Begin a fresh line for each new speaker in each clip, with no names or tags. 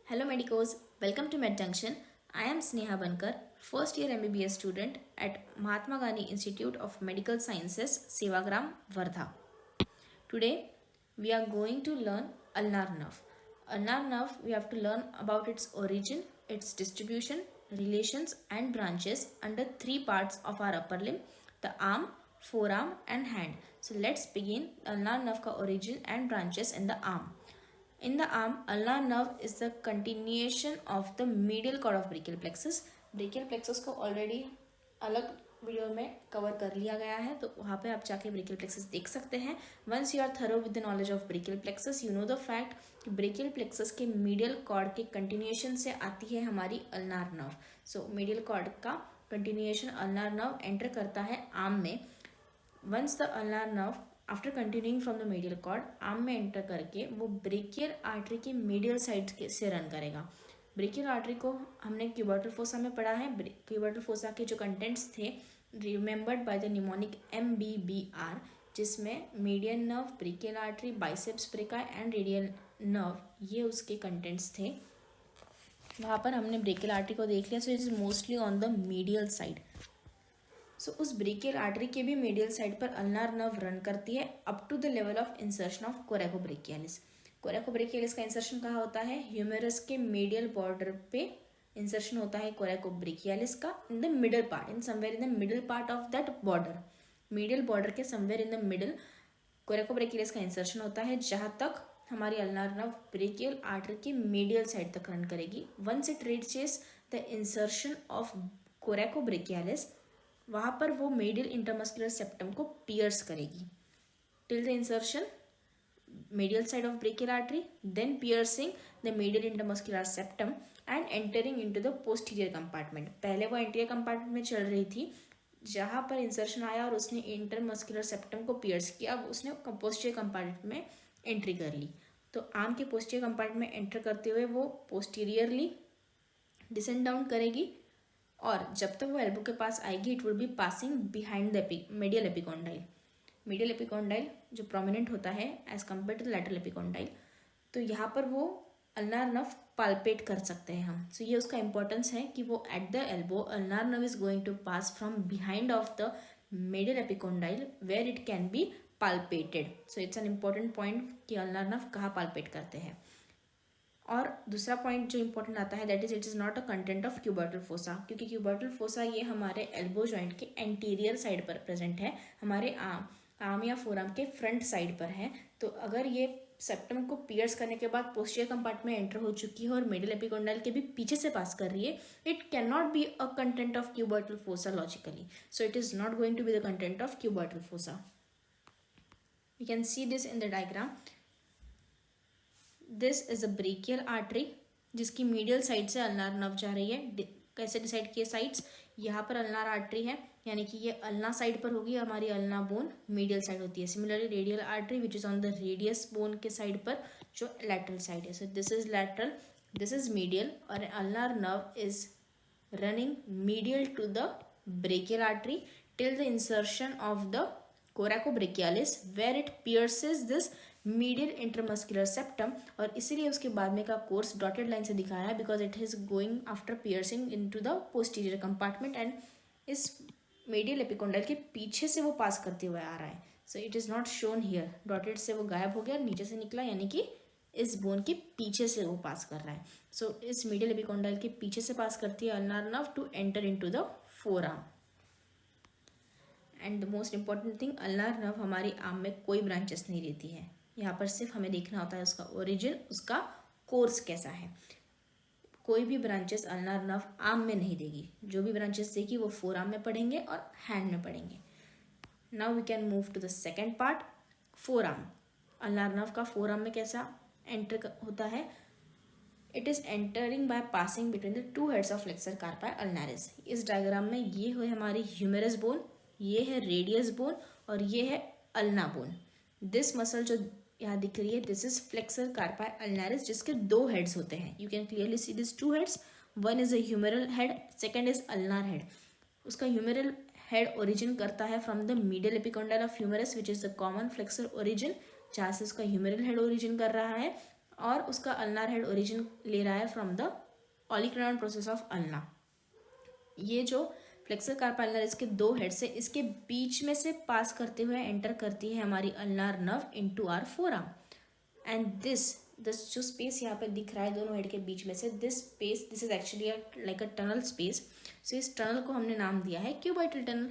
Hello medicos, welcome to Med Junction. I am Sneha Bankar, first year MBBS student at Mahatma Gandhi Institute of Medical Sciences, Sevagram, Wardha. Today we are going to learn ulnar nerve. Ulnar nerve we have to learn about its origin, its distribution, relations and branches under three parts of our upper limb, the arm, forearm and hand. So let's begin ulnar nerve ka origin and branches in the arm. In the arm, ulnar nerve is the continuation of the medial cord of brachial plexus. Brachial plexus को already अलग video में cover कर लिया गया है, तो वहाँ पे आप जाके ब्रेकियल प्लेक्सस देख सकते हैं. Once you are thorough with the knowledge of brachial plexus, you know the fact कि ब्रेकियल प्लेक्सस के मीडियल कॉर्ड के कंटिन्यूएशन से आती है हमारी ulnar nerve. So medial cord का कंटिन्यूएशन अल्नार नर्व एंटर करता है आर्म में. Once the ulnar nerve after continuing from the medial cord arm में एंटर करके वो ब्रेकियल आर्टरी की मीडियल साइड से रन करेगा. ब्रेकियल आर्टरी को हमने क्यूबर्टल फोसा में पढ़ा है. क्यूबर्टल फोसा के जो कंटेंट्स थे remembered by the mnemonic MBBR, जिसमें median nerve, brachial artery, biceps ब्रेका and radial nerve, ये उसके कंटेंट्स थे. वहाँ पर हमने ब्रेकियल आर्टरी को देख लिया. So it is mostly on the medial side. So उस ब्रेकियल आर्टरी के भी मीडियल साइड पर अल्नार नर्व रन करती है up to the level of insertion of coracobrachialis. Coracobrachialis का इंसर्शन कहाँ होता है? ह्यूमेरस के मीडियल बॉर्डर पे इंसर्शन होता है कोरेकोब्रेकियालिस का, in the middle part, in somewhere in the middle part of that border. Medial border के somewhere in the middle coracobrachialis का इंसर्शन होता है, जहाँ तक हमारी अल्नार नर्व ब्रेकियल आर्टरी की मीडियल साइड तक रन करेगी. Once it reaches the insertion of coracobrachialis, वहाँ पर वो मीडियल इंटरमस्कुलर सेप्टम को पियर्स करेगी till the insertion medial side of brachial artery, then piercing the medial intermuscular septum and entering into the posterior compartment. पहले वो anterior compartment में चल रही थी, जहाँ पर इंसर्शन आया और उसने इंटरमस्कुलर सेप्टम को पियर्स किया, अब उसने पोस्टीरियर कंपार्टमेंट में एंट्री कर ली. तो आर्म के पोस्टीरियर कंपार्टमेंट में एंटर करते हुए वो पोस्टीरियरली डिसेंड डाउन करेगी, और जब तक वो एल्बो के पास आएगी it will be passing behind the medial epicondyle. Medial epicondyle जो प्रोमिनेंट होता है as compare to lateral epicondyle, तो यहाँ पर वो अल्नार नर्व पाल्पेट कर सकते हैं हम. सो ये उसका इंपॉर्टेंस है कि वो at the elbow ulnar nerve is going to pass from behind of the medial epicondyle where it can be palpated. So it's an important point कि अल्नार नर्व कहाँ पाल्पेट करते हैं. और दूसरा पॉइंट जो इंपॉर्टेंट आता है that is it is not a content of cubital fossa, क्योंकि क्यूबर्टल फोसा ये हमारे एल्बो जॉइंट के एंटीरियर साइड पर प्रेजेंट है, हमारे आर्म या फोरआर्म के फ्रंट साइड पर है. तो अगर ये सेप्टम को पियर्स करने के बाद पोस्टीरियर कंपार्टमेंट में एंटर हो चुकी है और मिडिल एपिकॉन्डाइल के भी पीछे से पास कर रही है, it can not be a content of cubital fossa logically. So it is not going to be the content of cubital fossa. We can see this in the diagram. This is a brachial artery जिसकी medial side से ulnar nerve जा रही है. कैसे decide किए sides? यहाँ पर ulnar artery है, यानी कि ये अल्ना साइड पर होगी, हमारी अल्ना बोन मीडियल साइड होती है. Similarly radial artery which is on the radius bone के साइड पर जो लैटरल साइड है. So this is lateral, this is medial, और ulnar nerve is running medial to the brachial artery till the insertion of the coracobrachialis where it pierces this medial intermuscular septum. और इसीलिए उसके बाद में का course dotted line से दिखाया है, because it is going after piercing into the posterior compartment and इस मीडियल एपिकॉन्डाइल के पीछे से वो पास करते हुए आ रहा है. So it is not shown here, dotted से वो गायब हो गया, नीचे से निकला, यानी कि इस बोन के पीछे से वो पास कर रहा है. सो इस मीडियल एपिकॉन्डाइल के पीछे से पास करती है ulnar nerve to enter into the forearm. And the most important thing, ulnar nerve हमारी आर्म में कोई ब्रांचेस नहीं रहती है. यहाँ पर सिर्फ हमें देखना होता है उसका ओरिजिन, उसका कोर्स कैसा है. कोई भी ब्रांचेस अल्नार नर्व आर्म में नहीं देगी. जो भी ब्रांचेस देगी वो फोर आर्म में पढ़ेंगे और हैंड में पढ़ेंगे. Now we can move to the second part, forearm. Ulnar nerve का फोर आर्म में कैसा एंटर होता है? It is entering by passing between the two heads of flexor carpi ulnaris. इस डायग्राम में ये है हमारी ह्यूमेरस बोन, ये है रेडियस बोन और ये है अल्ना बोन. दिस मसल जो यहाँ दिख रही है this is flexor carpi ulnaris, जिसके दो हेड्स होते हैं. You can clearly see this two heads. One is a humeral head, second is ulnar head. उसका ह्यूमेरल हेड ओरिजिन करता है from the medial epicondyle of humerus which is the common flexor origin, जहाँ से उसका humeral head origin कर रहा है. और उसका अल्नार हेड ओरिजिन ले रहा है from the olecranon process of ulna. ये जो फ्लेक्सर कार्पा अल्नारिस के दो हेड्स है, इसके बीच में से पास करते हुए एंटर करती है हमारी ulnar nerve into our forearm. And this जो स्पेस यहाँ पे दिख रहा है दोनों हेड के बीच में से, this is actually like a tunnel space. So इस टनल को हमने नाम दिया है cubital tunnel.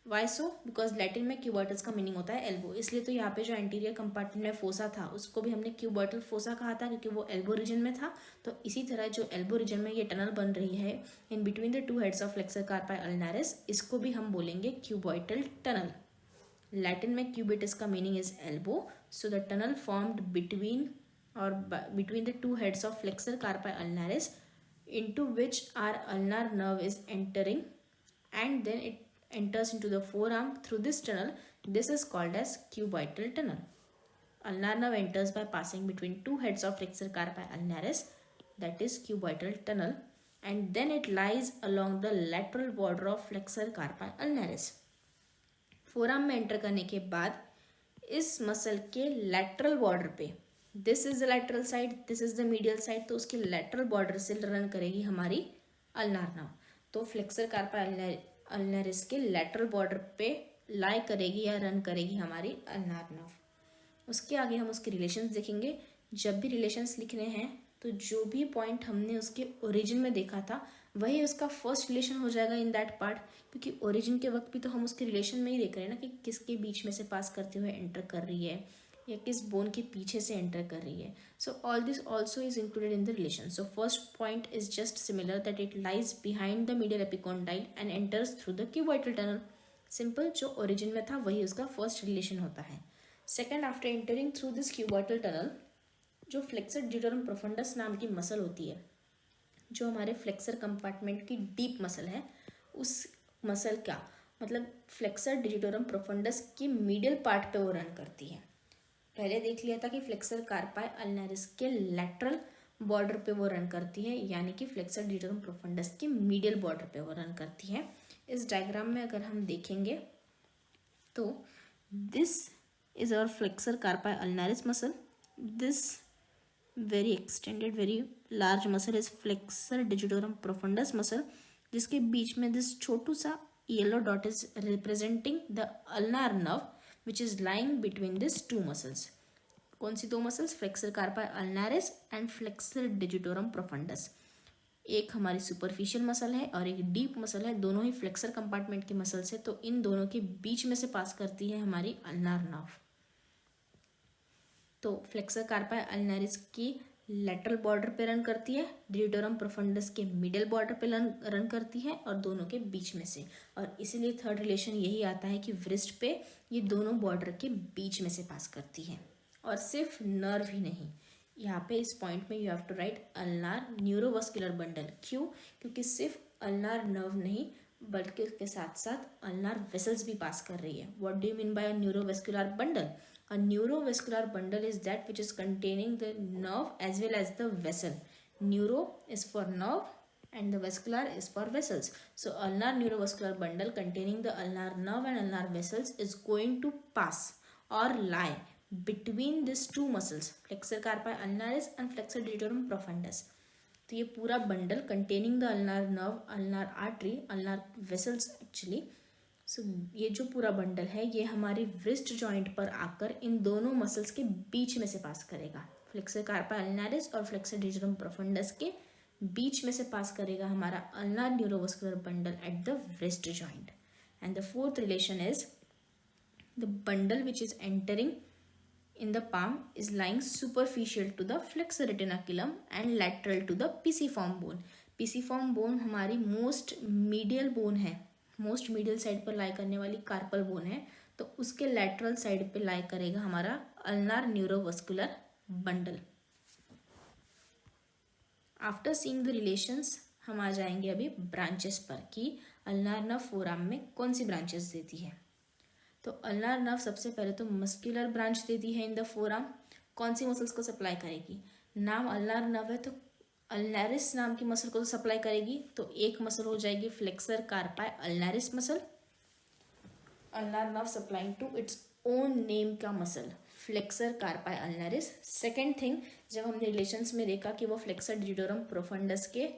Why so? Because Latin में क्यूबाइटल्स का मीनिंग होता है एल्बो, इसलिए तो यहाँ पे जो एंटीरियर कंपार्टमेंट में फोसा था उसको भी हमने क्यूबाइटल फोसा कहा था, क्योंकि वो एल्बो रीजन में था। तो इसी तरह जो एल्बो रीजन में ये टनल बन रही है in between the two heads of flexor carpi अल्नारिस, इसको भी हम बोलेंगे क्यूबाइटल टनल। लैटिन में क्यूबिटस का meaning is elbow, so the tunnel formed between the two heads of flexor carpi ulnaris, into which our ulnar nerve is entering, and then it enters into the forearm through this tunnel. This is called as cubital tunnel. Ulnar nerve enters by passing between two heads of flexor carpi ulnaris, that is cubital tunnel, and then it lies along the lateral border of flexor carpi ulnaris. Forum में enter करने के बाद इस muscle के lateral border पे, this is the lateral side, this is the medial side, तो उसके lateral border से रन करेगी हमारी अल्नार नर्व। तो फ्लेक्सर कार्पा अल्नारिस के लैटरल बॉर्डर पे लाई करेगी या रन करेगी हमारी अल्नार नर्व। उसके आगे हम उसके रिलेशंस देखेंगे। जब भी रिलेशंस लिखने हैं तो जो भी पॉइंट हमने उसके ओरिजिन में देखा था वही उसका फर्स्ट रिलेशन हो जाएगा इन दैट पार्ट, क्योंकि ओरिजिन के वक्त भी तो हम उसके रिलेशन में ही देख रहे हैं ना कि किसके बीच में से पास करते हुए एंटर कर रही है या किस बोन के पीछे से एंटर कर रही है। So all this also is included in the relation. So first point is just similar that it lies behind the medial epicondyle and enters through the cubital tunnel. Simple, जो origin में था वही उसका first relation होता है। Second, after entering through this cubital tunnel, जो flexor ड्यूटरम profundis नाम की मसल होती है, जो हमारे फ्लेक्सर कंपार्टमेंट की डीप मसल है, उस मसल का मतलब फ्लेक्सर डिजिटोरम प्रोफंडस की मिडिल पार्ट पे वो रन करती है। पहले देख लिया था कि फ्लेक्सर कार्पाई अल्नारिस के लैटरल बॉर्डर पे वो रन करती है, यानी कि फ्लेक्सर डिजिटोरम प्रोफंडस के मिडियल बॉर्डर पे वो रन करती है। इस डायग्राम में अगर हम देखेंगे तो this is our flexor carpi ulnaris muscle, this very extended very large muscle is flexor digitorum profundus muscle, जिसके बीच में दिस छोटू सा yellow dot is representing the ulnar nerve which is lying between this two muscles. कौन सी दो muscles? Flexor carpi ulnaris and flexor digitorum profundus. एक हमारी superficial muscle है और एक डीप मसल है, दोनों ही फ्लेक्सर कंपार्टमेंट की मसल्स है, तो इन दोनों के बीच में से पास करती है हमारी अल्नार नर्व। तो फ्लेक्सर कार्पाई अल्नारिस की लेटरल बॉर्डर पे रन करती है, डिजिटोरम प्रोफंडस के मिडिल बॉर्डर पे रन करती है और दोनों के बीच में से, और इसीलिए थर्ड रिलेशन यही आता है कि व्रिस्ट पे ये दोनों बॉर्डर के बीच में से पास करती है। और सिर्फ नर्व ही नहीं, यहाँ पे इस पॉइंट में you have to write ulnar neurovascular bundle. क्यों? क्योंकि सिर्फ अल्नार नर्व नहीं बल्कि उसके साथ साथ अल्नार वेसल्स भी पास कर रही है। What do you mean by a neurovascular bundle? A neurovascular bundle is that which is containing the nerve as well as the vessel. Neuro is for nerve and the vascular is for vessels. So ulnar neurovascular bundle containing the ulnar nerve and ulnar vessels is going to pass or lie between these two muscles, flexor carpi ulnaris and flexor digitorum profundus. तो ये पूरा bundle containing the ulnar nerve, ulnar artery, ulnar vessels actually, सो ये जो पूरा bundle है ये हमारे wrist joint पर आकर इन दोनों मसल्स के बीच में से पास करेगा। फ्लेक्सर कार्पा अल्नारिस और फ्लेक्सर डिजिटोरम प्रोफंडस के बीच में से पास करेगा हमारा ulnar neurovascular bundle at the wrist joint. And the fourth relation is the bundle which is entering in the palm is lying superficial to the flexor retinaculum and lateral to the pisiform bone. pisiform bone हमारी most medial bone है, most medial side पर लाई करने वाली carpal bone है, तो उसके lateral side पे लाई करेगा हमारा ulnar neurovascular bundle. After seeing the relations हम आ जाएंगे अभी ब्रांचेस पर कि अल्नार नर्व फोराम में कौन सी ब्रांचेस देती है। तो अल्नार नर्व सबसे पहले तो मस्कुलर ब्रांच देती है इन द फोराम। कौन सी मसल्स को सप्लाई करेगी? नाम अल्नार नर्व है तो अल्नारिस नाम की मसल को तो सप्लाई करेगी, तो एक मसल हो जाएगी flexor carpi ulnaris muscle. Ulnar nerve supplying to its own name का muscle flexor carpi ulnaris. Second thing, जब हमने रिलेशंस में देखा कि वो फ्लेक्सर डिजिटोरम प्रोफंडस के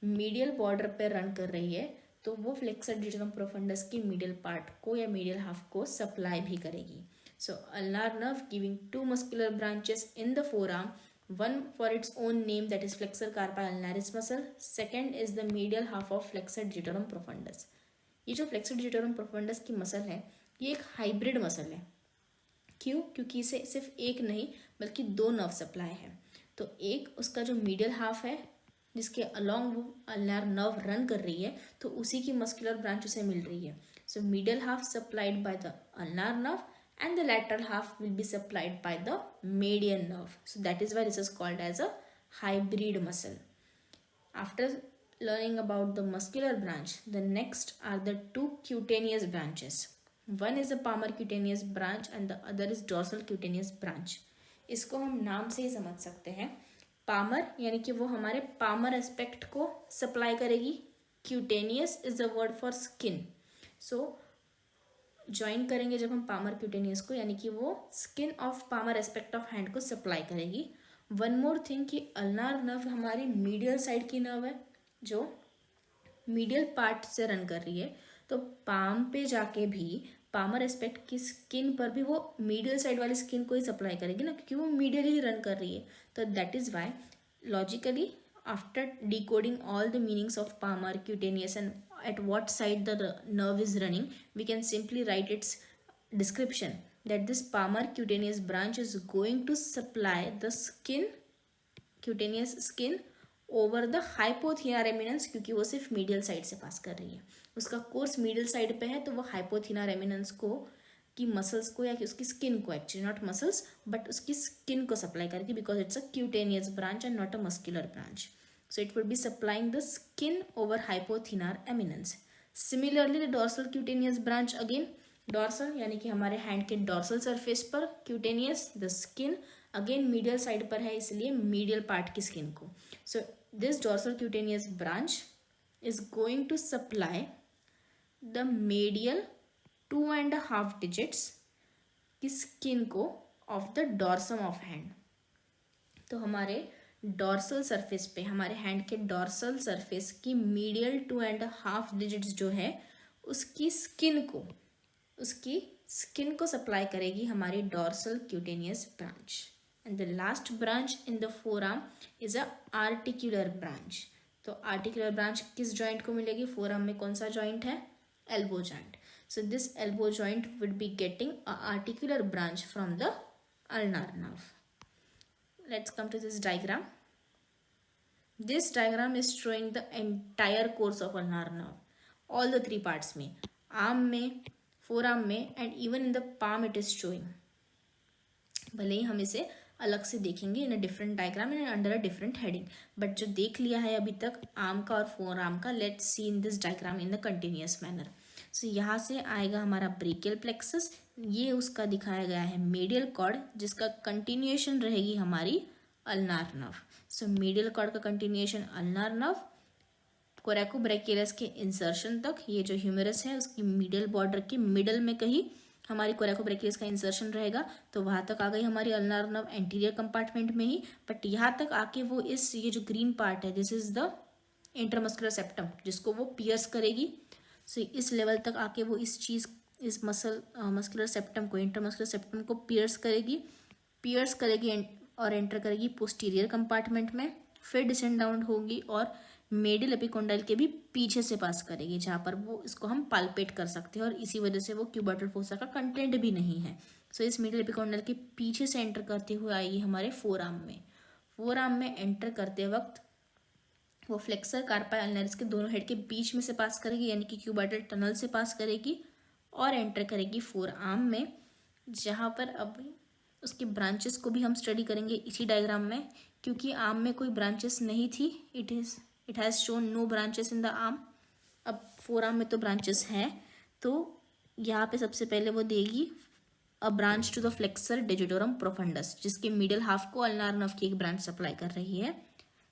मीडियल बॉर्डर पे रन कर रही है, तो वो फ्लेक्सर डिजिटोरम प्रोफंडस की मीडियल पार्ट को या मीडियल हाफ को सप्लाई भी करेगी। So ulnar nerve giving to muscular branches in the forearm, one for its own name, that is flexor carpi ulnaris muscle. Second is the medial half of flexor digitorum profundus. ये जो flexor digitorum profundus की muscle है, ये एक hybrid muscle है। क्यों? क्योंकि इसे सिर्फ एक नहीं बल्कि दो नर्व सप्लाई है। तो एक उसका जो मीडियल हाफ है जिसके अलोंग वो अल्नार नर्व रन कर रही है, तो उसी की मस्कुलर ब्रांच उसे मिल रही है। So medial half supplied by the ulnar nerve and the lateral half will be supplied by the median nerve. So that is why this is called as a hybrid muscle. After learning about the muscular branch, the next are the two cutaneous branches. One is a palmar cutaneous branch and the other is dorsal cutaneous branch. इसको हम नाम से ही समझ सकते हैं। Palmer यानी कि वो हमारे पामर एस्पेक्ट को सप्लाई करेगी। Cutaneous is the word for skin. So join करेंगे जब हम पामर क्यूटेनियस को, यानी कि वो skin of palmar aspect of hand को सप्लाई करेगी। वन मोर थिंग कि अल्नार नर्व हमारी मीडियल साइड की नर्व है जो मीडियल पार्ट से रन कर रही है, तो पाम पे जाके भी पामर एस्पेक्ट की स्किन पर भी वो मीडियल साइड वाली स्किन को ही सप्लाई करेगी ना, क्योंकि वो मीडियल ही रन कर रही है। तो that is why logically after decoding all the meanings of palmar cutaneous and at what side the nerve is running, we can simply write its description that this palmar cutaneous branch is going to supply the skin, cutaneous skin over the hypothenar eminence, क्योंकि वो सिर्फ medial side से पास कर रही है। उसका course medial side पे है, तो वो हाइपोथिनार एमिनेंस को की मसल्स को या कि उसकी स्किन को, एक्चुअली नॉट मसल्स बट उसकी स्किन को सप्लाई करेगी, because it's a cutaneous branch and not a muscular branch. So it would be supplying the skin over hypothenar eminence. Similarly, the dorsal cutaneous branch again, dorsal यानी कि हमारे hand के dorsal surface पर, cutaneous the skin again medial side पर है, इसलिए medial part की skin को. So this dorsal cutaneous branch is going to supply the medial 2.5 digits की स्किन को of the dorsum of hand. तो हमारे डॉर्सल सरफेस पे, हमारे हैंड के डॉर्सल सरफेस की मीडियल 2.5 डिजिट्स जो है उसकी स्किन को सप्लाई करेगी हमारी dorsal cutaneous branch. And the last branch in the forearm is a articular branch. तो आर्टिकुलर ब्रांच किस जॉइंट को मिलेगी? फोरआर्म में कौन सा जॉइंट है? Elbow joint. So this elbow joint would be getting a articular branch from the ulnar nerve. Let's come to this diagram. This diagram is showing the entire course of ulnar nerve, all the three parts में, arm में, forearm में and even in the palm it is showing. भले ही हम इसे अलग से देखेंगे in a different diagram and under a different heading, but जो देख लिया है अभी तक आर्म का और forearm का, let's see in this diagram in the continuous manner. So यहाँ से आएगा हमारा ब्रेकियल प्लेक्सस, ये उसका दिखाया गया है मीडियल कॉर्ड जिसका कंटिन्यूएशन रहेगी हमारी ulnar nerve. So medial cord का कंटिन्यूएशन अल्नार नर्व, कोरैकोब्रैकियलिस के इंसर्शन तक, ये जो ह्यूमेरस है उसकी मीडियल बॉर्डर के मिडल में कहीं हमारी कोरैकोब्रैकियलिस का इंसर्शन रहेगा, तो वहाँ तक आ गई हमारी अल्नार नर्व एंटीरियर कंपार्टमेंट में ही. बट यहाँ तक आके वो ये जो ग्रीन पार्ट है, this is the intermuscular septum, जिसको वो पियर्स करेगी. सो इस लेवल तक आके वो इस मस्कुलर सेप्टम को, इंटरमस्कुलर सेप्टम को पियर्स करेगी और एंटर करेगी पोस्टीरियर कंपार्टमेंट में, फिर डिसेंड डाउन होगी और मेडियल एपिकोंडाइल के भी पीछे से पास करेगी, जहाँ पर वो इसको हम पाल्पेट कर सकते हैं और इसी वजह से वो क्यूबर्टल फोसा का कंटेंट भी नहीं है. सो इस मेडियल एपिकोंडाइल के पीछे से एंटर करते हुए आएगी हमारे फोरआर्म में एंटर करते वक्त वो फ्लेक्सर कार्पाई अल्नारिस के दोनों हेड के बीच में से पास करेगी, यानी कि क्यूबाइटल टनल से पास करेगी और एंटर करेगी फोरआर्म में, जहाँ पर अब उसके ब्रांचेस को भी हम स्टडी करेंगे इसी डायग्राम में, क्योंकि आर्म में कोई ब्रांचेस नहीं थी. It has shown no branches in the arm. अब फोरआर्म में तो ब्रांचेस हैं, तो यहाँ पे सबसे पहले वो देगी a branch to the flexor digitorum profundus, जिसके मिडिल हाफ को अल्नार नर्व की एक ब्रांच सप्लाई कर रही है.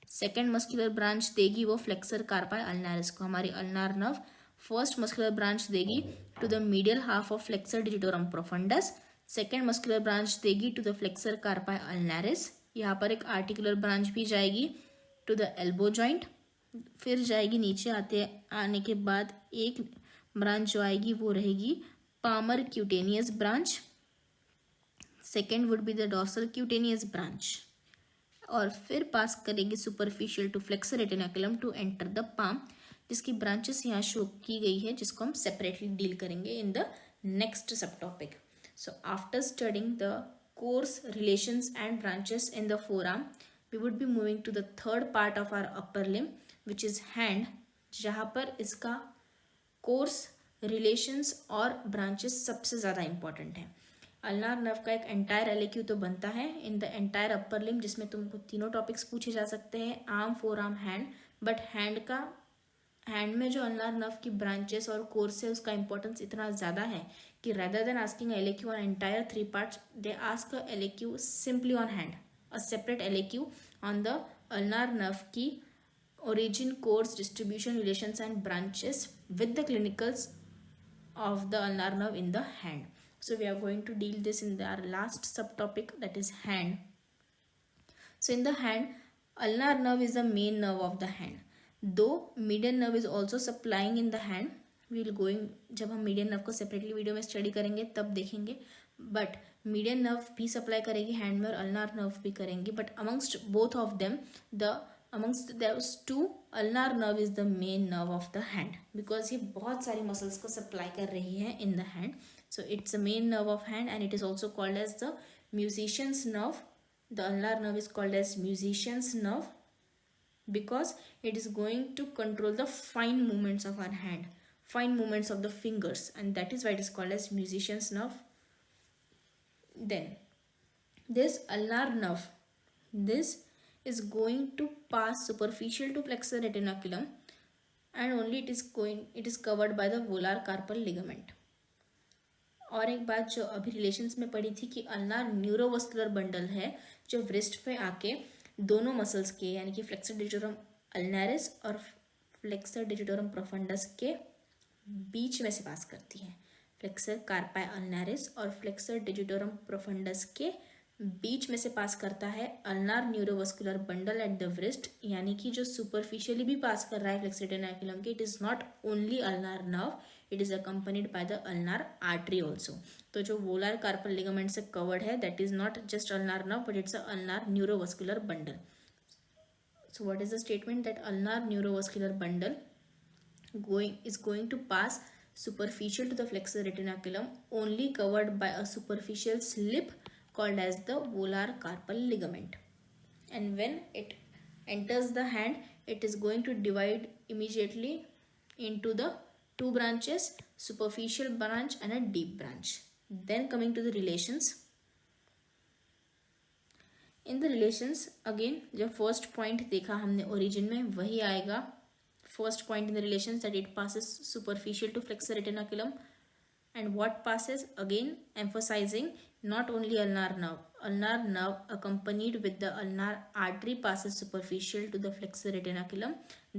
सेकेंड मस्कुलर ब्रांच देगी वो फ्लेक्सर कार्पाई अल्नारिस को, हमारी ulnar nerve. First muscular branch देगी to the medial half of flexor digitorum profundus. Second muscular branch देगी to the flexor carpi ulnaris, यहाँ पर एक आर्टिकुलर ब्रांच भी जाएगी टू द एल्बो जॉइंट, फिर जाएगी नीचे आने के बाद एक ब्रांच जो आएगी वो रहेगी palmar cutaneous branch, second would be the dorsal cutaneous branch, और फिर पास करेगी superficial to flexor retinaculum to enter the palm, जिसकी ब्रांचेस यहाँ शो की गई है, जिसको हम सेपरेटली डील करेंगे in the next subtopic. So after studying the course relations and branches in the forearm, we would be moving to the third part of our upper limb which is hand, जहाँ पर इसका course relations और branches सबसे ज़्यादा important है. Ulnar nerve का एक entire एलएक्यू तो बनता है इन द एंटायर अपर लिम, जिसमें तुमको तीनों टॉपिक्स पूछे जा सकते हैं, arm, forearm, hand. But hand में जो अल्नार नर्व की ब्रांचेस और कोर्स है उसका इंपॉर्टेंस इतना ज़्यादा है कि rather than asking LAQ on entire three parts, they ask LAQ simply on hand, a separate LAQ on the ulnar nerve की origin, course, distribution, relations and branches with the clinicals of the ulnar nerve in the hand. So we are going to deal this in our last subtopic, that is hand. So in the hand, ulnar nerve is the main nerve of the hand. Though median nerve is also supplying in the hand, we will going, जब हम median nerve को separately video में study करेंगे तब देखेंगे, but median nerve भी supply करेगी hand में और ulnar nerve भी करेंगी, but amongst both of them, amongst those two, ulnar nerve is the main nerve of the hand because ये बहुत सारी muscles को supply कर रही है in the hand. So it's the main nerve of hand and it is also called as the musician's nerve. The ulnar nerve is called as musician's nerve because it is going to control the fine movements of our hand, fine movements of the fingers, and that is why it is called as musician's nerve. Then this ulnar nerve, this is going to pass superficial to flexor retinaculum and only it is covered by the volar carpal ligament. और एक बात जो अभी relations में पढ़ी थी कि ulnar neurovascular bundle है जो व्रिस्ट पे आके दोनों मसल्स के यानी कि फ्लेक्सर डिजिटोरम अल्नारिस और फ्लेक्सर डिजिटोरम प्रोफंडस के बीच में से पास करती है. फ्लेक्सर कार्पाई अल्नारिस और फ्लेक्सर डिजिटोरम प्रोफंडस के बीच में से पास करता है ulnar neurovascular bundle at the wrist, यानी कि जो सुपरफिशियली भी पास कर रहा है फ्लेक्सर रेटिनाकुलम के, it is not only ulnar nerve, it is accompanied by the ulnar artery also. तो जो वोलार कार्पल लिगामेंट से कवर्ड है that is not just ulnar nerve but it's ulnar neurovascular bundle. So what is the statement that ulnar neurovascular bundle is going to pass superficial to the flexor retinaculum only covered by a superficial slip called as the volar carpal ligament, and when it enters the hand it is going to divide immediately into the two branches, superficial branch and a deep branch. Then coming to the relations, in the relations again जब first point देखा हमने origin में वही आएगा. First point in the relations that it passes superficial to flexor retinaculum, and what passes again emphasizing not only ulnar nerve accompanied with the ulnar artery passes superficial to the flexor retinaculum.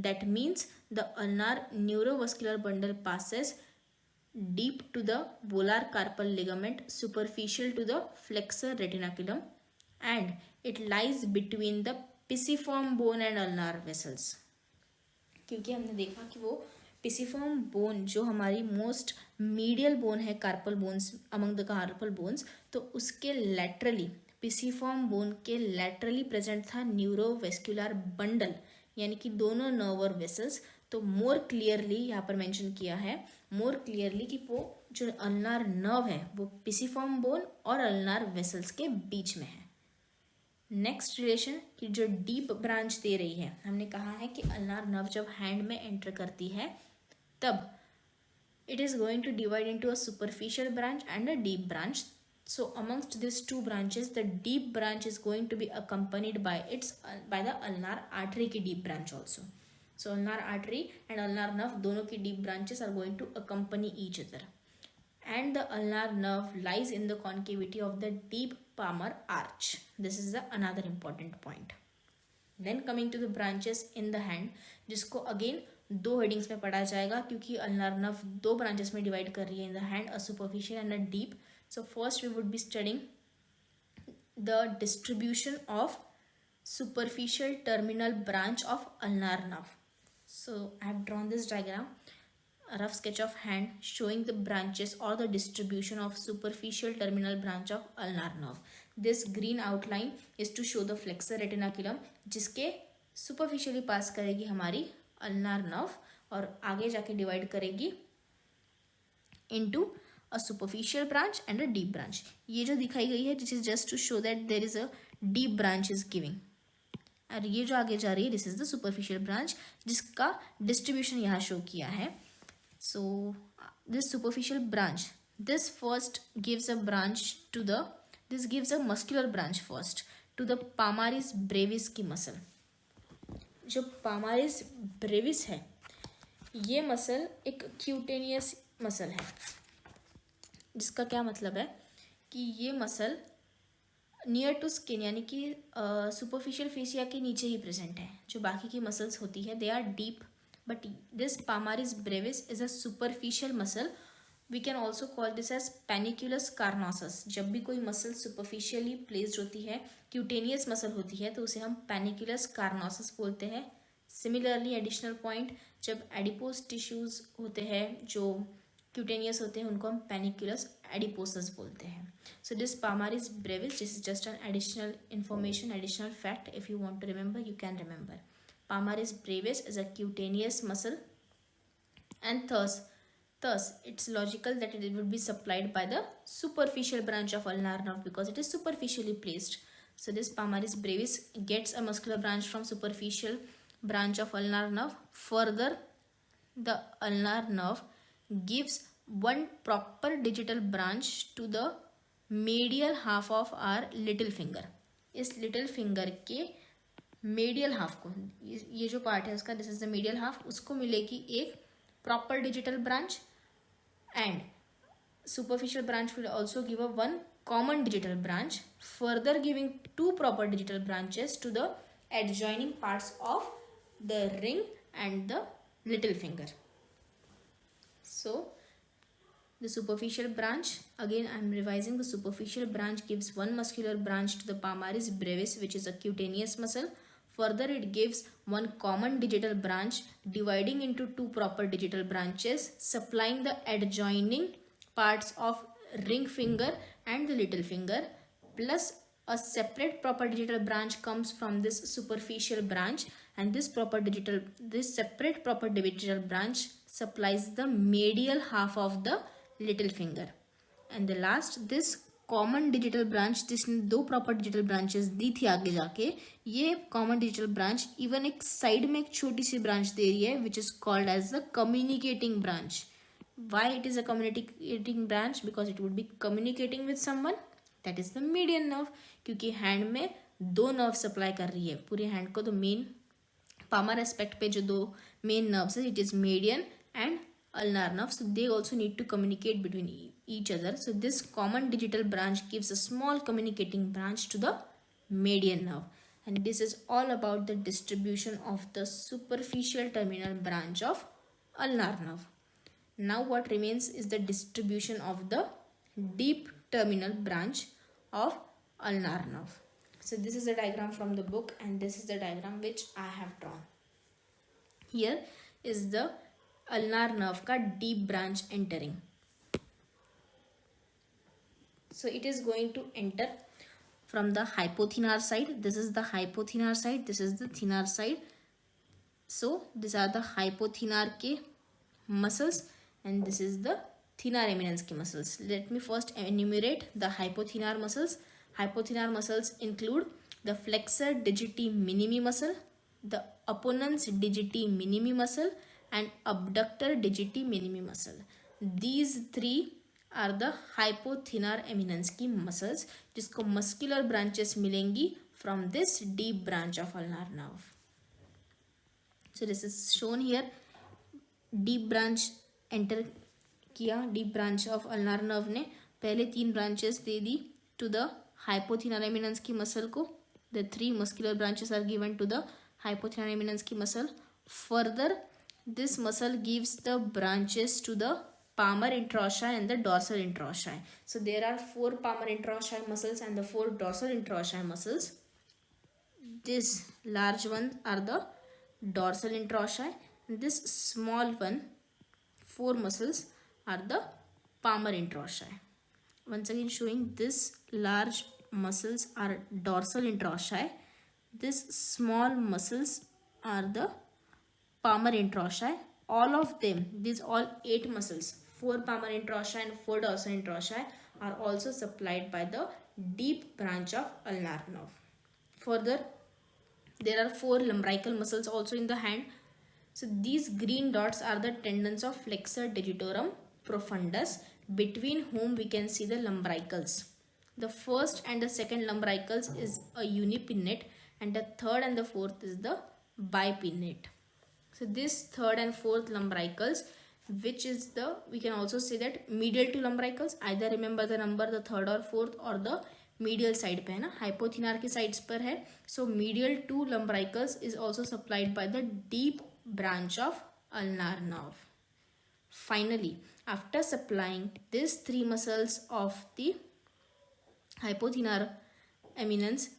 That means the ulnar neurovascular bundle passes deep to the volar carpal ligament superficial to the flexor retinaculum and it lies between the pisiform bone and ulnar vessels. क्योंकि हमने देखा कि वो pisiform bone जो हमारी most medial bone है carpal bones among the carpal bones, तो उसके लैटरली पिसिफॉर्म बोन के लैटरली प्रेजेंट था न्यूरोवेस्कुलर बंडल, यानी कि दोनों नर्व और वेसल्स. तो मोर क्लियरली यहाँ पर मेंशन किया है मोर क्लियरली कि वो जो अल्नार नर्व है वो पिसिफॉर्म बोन और अल्नार वेसल्स के बीच में है. नेक्स्ट रिलेशन की जो डीप ब्रांच दे रही है, हमने कहा है कि अल्नार नर्व जब हैंड में एंटर करती है तब it is going to divide into a superficial branch and a deep branch. So amongst this two branches the deep branch is going to be accompanied by the ulnar artery की deep branch also. So ulnar artery and ulnar nerve दोनों की deep branches are going to accompany each other, and the ulnar nerve lies in the concavity of the deep palmar arch. This is another important point. Then coming to the branches in the hand, जिसको again दो headings में पढ़ा जाएगा क्योंकि ulnar nerve दो branches में divide कर रही है in the hand, a superficial and a deep. So first we would be studying the distribution of superficial terminal branch of ulnar nerve. So I have drawn this diagram, a rough sketch of hand showing the branches or the distribution of superficial terminal branch of ulnar nerve. This green outline is to show the flexor retinaculum जिसके superficially पास करेगी हमारी ulnar nerve और आगे जाके divide करेगी into a superficial branch and a deep branch. ये जो दिखाई गई है this is just to show that there is a deep branch is giving, और ये जो आगे जा रही है this is the superficial branch जिसका डिस्ट्रीब्यूशन यहाँ शो किया है. So this superficial branch, this first gives a branch to the, this gives a muscular branch first to the palmaris brevis की मसल. जो पामारिस ब्रेविस है ये muscle एक cutaneous muscle है, जिसका क्या मतलब है कि ये मसल नियर टू स्किन यानी कि सुपरफिशियल फेसिया के नीचे ही प्रेजेंट है. जो बाकी की मसल्स होती है they are deep, but this palmaris brevis is a superficial muscle. We can also call this as panniculus carnosus. जब भी कोई मसल सुपरफिशियली प्लेस्ड होती है, क्यूटेनियस मसल होती है, तो उसे हम पैनिकुलस कार्नोसस बोलते हैं. सिमिलरली एडिशनल पॉइंट, जब एडिपोज टिश्यूज होते हैं जो क्यूटेनियस होते हैं उनको हम पैनिकुलस एडिपोसस बोलते हैं. So this palmaris brevis, this is just an additional information, additional fact. If you want to remember you can remember. Palmaris brevis is a cutaneous muscle, and thus it's logical that it would be supplied by the superficial branch of ulnar nerve because it is superficially placed. So this palmaris brevis gets a muscular branch from superficial branch of ulnar nerve. Further, the ulnar nerve gives one proper digital branch to the medial half of our little finger. इस little finger के medial half को, ये जो part है उसका, this is the medial half, उसको मिलेगी एक proper digital branch, and superficial branch will also give a one common digital branch, further giving to proper digital branches to the adjoining parts of the ring and the little finger. So the superficial branch, again I am revising, the superficial branch gives one muscular branch to the palmaris brevis which is a cutaneous muscle. Further it gives one common digital branch dividing into two proper digital branches supplying the adjoining parts of ring finger and the little finger, plus a separate proper digital branch comes from this superficial branch, and this separate proper digital branch supplies the medial half of the little finger. And the last, this common digital branch जिसने दो proper digital branches दी थी आगे जाके, ये common digital branch even एक side में एक छोटी सी ब्रांच दे रही है which is called as the communicating branch. Why it is a communicating branch? Because it would be communicating with someone, that is the median nerve, क्योंकि hand में दो नर्व सप्लाई कर रही है पूरे हैंड को. तो मेन पामर एस्पेक्ट पे जो दो मेन नर्व्स है, it is median and ulnar nerve, so they also need to communicate between each other. So this common digital branch gives a small communicating branch to the median nerve, and this is all about the distribution of the superficial terminal branch of ulnar nerve. Now what remains is the distribution of the deep terminal branch of ulnar nerve. So this is a diagram from the book, and this is the diagram which I have drawn. Here is the ulnar nerve का deep branch entering. So it is going to enter from the hypothenar side. This is the hypothenar side, this is the thenar side. So these are the hypothenar के muscles and this is the thenar eminence के muscles. Let me first enumerate the hypothenar muscles. Hypothenar muscles include the flexor digiti minimi muscle, the opponens digiti minimi muscle, and abductor digiti minimi muscle. These three are the hypothenar eminence की muscles जिसको muscular branches मिलेंगी from this deep branch of ulnar nerve. So this is shown here. Deep branch enter किया, deep branch of ulnar nerve ने पहले 3 branches they the to the hypothenar eminence की muscle को. The 3 muscular branches are given to the hypothenar eminence की muscle. Further this muscle gives the branches to the palmar interossei and the dorsal interossei. So there are 4 palmar interossei muscles and the 4 dorsal interossei muscles. These large ones are the dorsal interossei. This small one, 4 muscles, are the palmar interossei. Once again showing this large muscles are dorsal interossei. These small muscles are the palmar interossei. All of them, these all 8 muscles, 4 palmar interossei and 4 dorsal interossei, are also supplied by the deep branch of ulnar nerve. Further, there are 4 lumbrical muscles also in the hand. So these green dots are the tendons of flexor digitorum profundus, between whom we can see the lumbricals. The first and the second lumbricals is a unipinnate, and the third and the fourth is the bipinnate. So this third and fourth lumbricals, which is the, we can also say that medial to lumbricals, either remember the number the third or fourth or the medial side पे है ना, hypothenar की sides पर है. So medial to lumbricals is also supplied by the deep branch of ulnar nerve. Finally, after supplying these 3 muscles of the hypothenar eminence,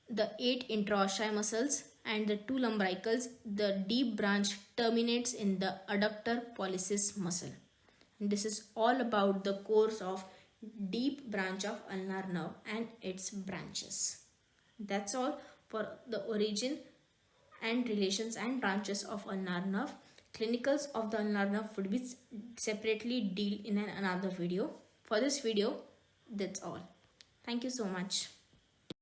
the 8 interossei muscles and the 2 lumbricals, the deep branch terminates in the adductor pollicis muscle. And this is all about the course of deep branch of ulnar nerve and its branches. That's all for the origin and relations and branches of ulnar nerve. Clinicals of the ulnar nerve would be separately dealt in another video. For this video, that's all. Thank you so much.